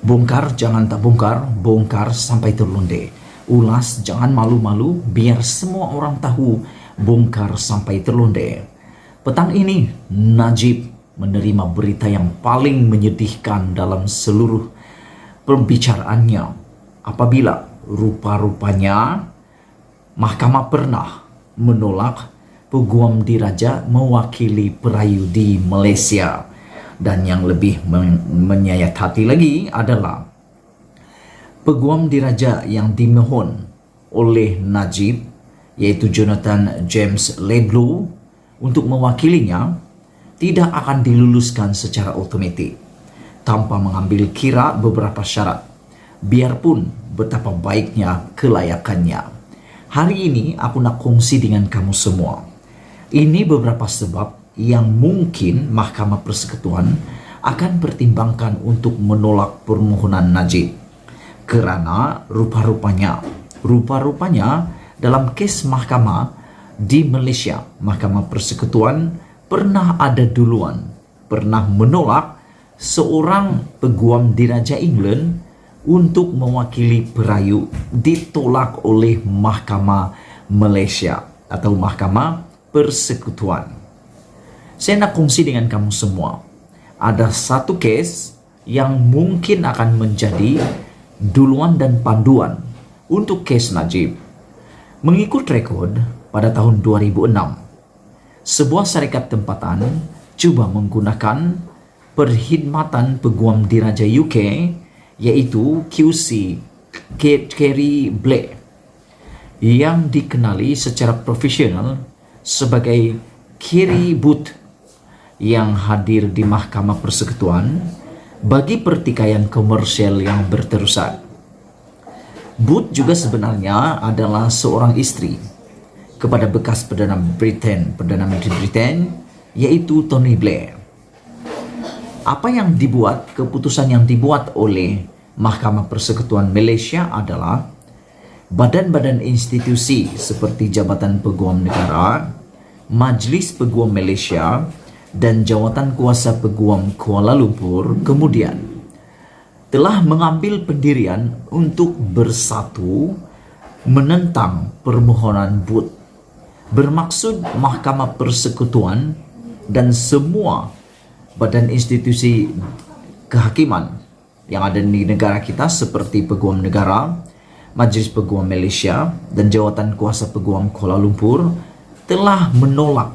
Bongkar jangan tak bongkar, bongkar sampai terlunde. Ulas jangan malu-malu, biar semua orang tahu, bongkar sampai terlunde. Petang ini, Najib menerima berita yang paling menyedihkan dalam seluruh pembicaraannya. Apabila rupa-rupanya mahkamah pernah menolak Peguam Diraja mewakili perayu di Malaysia. Dan yang lebih menyayat hati lagi adalah Peguam Diraja yang dimohon oleh Najib, yaitu Jonathan James Laidlaw, untuk mewakilinya tidak akan diluluskan secara otomatis tanpa mengambil kira beberapa syarat, biarpun betapa baiknya kelayakannya. Hari ini aku nak kongsi dengan kamu semua. Ini beberapa sebab yang mungkin Mahkamah Persekutuan akan pertimbangkan untuk menolak permohonan Najib. Kerana rupa-rupanya dalam kes mahkamah di Malaysia, Mahkamah Persekutuan pernah menolak seorang Peguam Diraja England untuk mewakili perayu, ditolak oleh Mahkamah Malaysia atau Mahkamah Persekutuan. Saya nak kongsi dengan kamu semua. Ada satu kes yang mungkin akan menjadi duluan dan panduan untuk kes Najib. Mengikut rekod pada tahun 2006, sebuah syarikat tempatan cuba menggunakan perkhidmatan Peguam Diraja UK, yaitu QC Kerry Blake, yang dikenali secara profesional sebagai Kerry Booth, yang hadir di Mahkamah Persekutuan bagi pertikaian komersial yang berterusan. Booth juga sebenarnya adalah seorang istri kepada bekas Perdana Menteri Britain, yaitu Tony Blair. Keputusan yang dibuat oleh Mahkamah Persekutuan Malaysia adalah badan-badan institusi seperti Jabatan Peguam Negara, Majlis Peguam Malaysia, dan Jawatan Kuasa Peguam Kuala Lumpur kemudian telah mengambil pendirian untuk bersatu menentang permohonan Booth. Bermaksud Mahkamah Persekutuan dan semua badan institusi kehakiman yang ada di negara kita seperti Peguam Negara, Majlis Peguam Malaysia, dan Jawatan Kuasa Peguam Kuala Lumpur telah menolak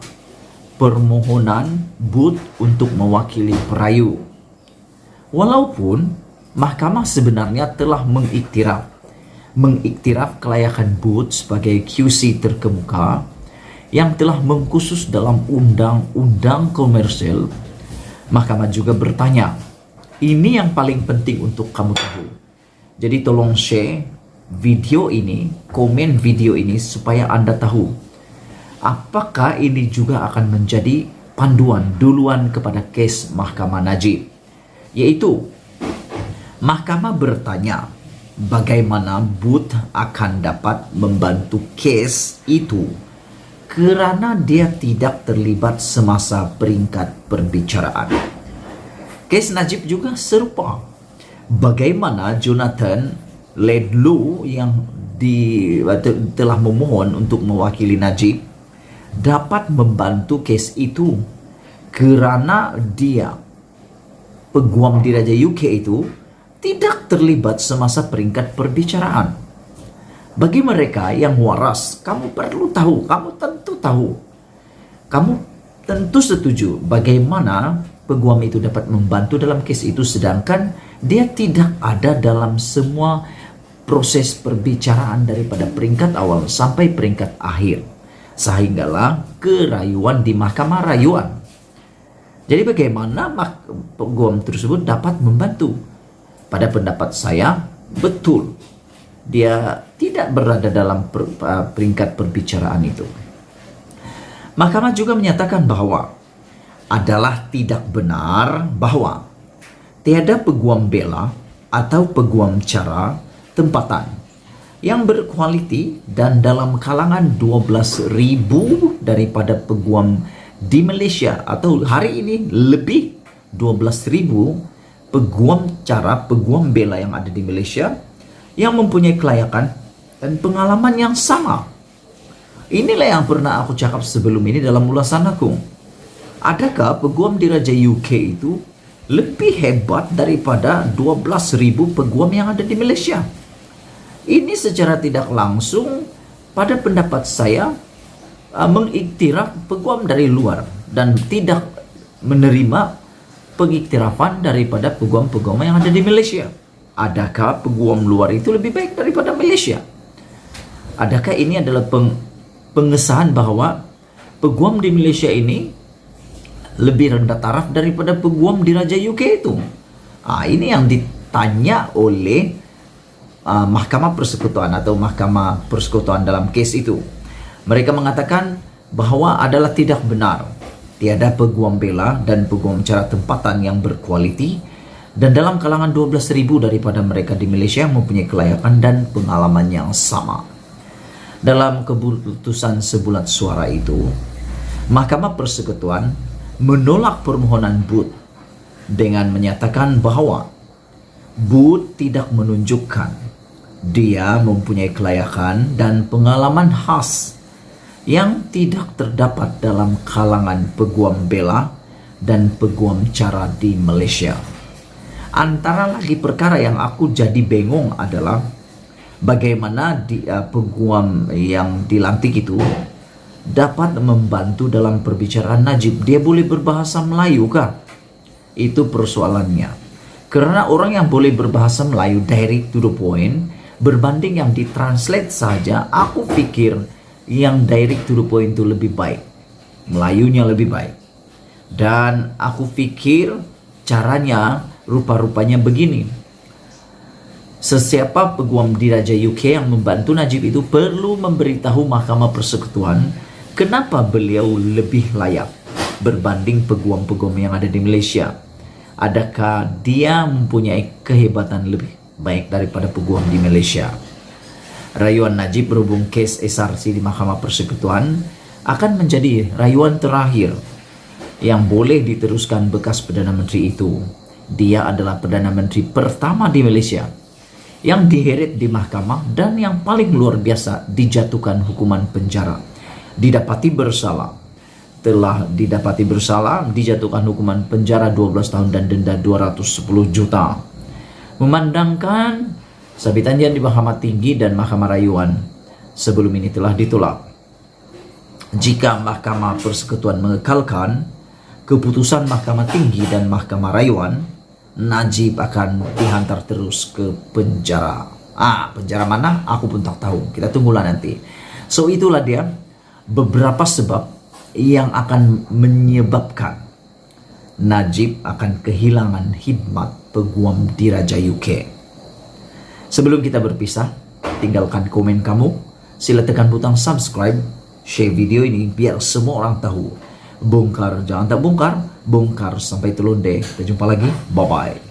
permohonan Booth untuk mewakili perayu. Walaupun mahkamah sebenarnya telah mengiktiraf kelayakan Booth sebagai QC terkemuka yang telah mengkhusus dalam undang-undang komersial, mahkamah juga bertanya. Ini yang paling penting untuk kamu tahu. Jadi tolong share video ini, komen video ini supaya Anda tahu apakah ini juga akan menjadi panduan duluan kepada kes Mahkamah Najib. Yaitu, Mahkamah bertanya bagaimana Booth akan dapat membantu kes itu kerana dia tidak terlibat semasa peringkat perbicaraan. Kes Najib juga serupa. Bagaimana Jonathan Laidlaw yang telah memohon untuk mewakili Najib dapat membantu kes itu kerana dia, Peguam Diraja UK itu, tidak terlibat semasa peringkat perbicaraan. Bagi mereka yang waras, kamu tentu setuju bagaimana peguam itu dapat membantu dalam kes itu, sedangkan dia tidak ada dalam semua proses perbicaraan daripada peringkat awal sampai peringkat akhir, sehinggalah kerayuan di mahkamah rayuan. Jadi bagaimana peguam tersebut dapat membantu? Pada pendapat saya, betul dia tidak berada dalam peringkat perbicaraan itu. Mahkamah juga menyatakan bahwa adalah tidak benar bahwa tiada peguam bela atau peguam cara tempatan yang berkualiti dan dalam kalangan 12,000 daripada peguam di Malaysia, atau hari ini lebih 12,000 peguam bela yang ada di Malaysia yang mempunyai kelayakan dan pengalaman yang sama. Inilah yang pernah aku cakap sebelum ini dalam ulasan aku. Adakah peguam diraja UK itu lebih hebat daripada 12.000 peguam yang ada di Malaysia? Ini secara tidak langsung pada pendapat saya mengiktiraf peguam dari luar dan tidak menerima pengiktirafan daripada peguam-peguam yang ada di Malaysia. Adakah peguam luar itu lebih baik daripada Malaysia? Adakah ini adalah pengesahan bahwa peguam di Malaysia ini lebih rendah taraf daripada peguam di Raja UK itu? Ini yang ditanya oleh Mahkamah Persekutuan atau Mahkamah Persekutuan dalam kes itu. Mereka mengatakan bahwa adalah tidak benar. Tiada peguam bela dan peguam cara tempatan yang berkualiti, dan dalam kalangan 12.000 daripada mereka di Malaysia mempunyai kelayakan dan pengalaman yang sama. Dalam keputusan sebulan suara itu, Mahkamah Persekutuan menolak permohonan Booth dengan menyatakan bahwa Booth tidak menunjukkan dia mempunyai kelayakan dan pengalaman khas yang tidak terdapat dalam kalangan peguam bela dan peguam cara di Malaysia. Antara lagi perkara yang aku jadi bingung adalah bagaimana peguam yang dilantik itu dapat membantu dalam perbicaraan Najib. Dia boleh berbahasa Melayu kah? Itu persoalannya. Karena orang yang boleh berbahasa Melayu direct to the point berbanding yang ditranslate saja, aku pikir yang direct to the point itu lebih baik. Melayunya lebih baik. Dan aku pikir caranya rupa-rupanya begini. Sesiapa peguam di Raja UK yang membantu Najib itu perlu memberitahu Mahkamah Persekutuan kenapa beliau lebih layak berbanding peguam-peguam yang ada di Malaysia. Adakah dia mempunyai kehebatan lebih baik daripada peguam di Malaysia? Rayuan Najib berhubung kes SRC di Mahkamah Persekutuan akan menjadi rayuan terakhir yang boleh diteruskan bekas Perdana Menteri itu. Dia adalah Perdana Menteri pertama di Malaysia yang diheret di mahkamah dan yang paling luar biasa dijatuhkan hukuman penjara. Didapati bersalah. Telah didapati bersalah, dijatuhkan hukuman penjara 12 tahun dan denda 210 juta. Memandangkan sabitan di Mahkamah Tinggi dan Mahkamah Rayuan sebelum ini telah ditolak. Jika Mahkamah Persekutuan mengekalkan keputusan Mahkamah Tinggi dan Mahkamah Rayuan, Najib akan dihantar terus ke penjara. Penjara mana? Aku pun tak tahu. Kita tunggulah nanti. So itulah dia beberapa sebab yang akan menyebabkan Najib akan kehilangan khidmat peguam di Raja UK. Sebelum kita berpisah, tinggalkan komen kamu. Sila tekan butang subscribe, share video ini biar semua orang tahu. Bongkar jangan tak bongkar, bongkar sampai telunde. Kita jumpa lagi, bye bye.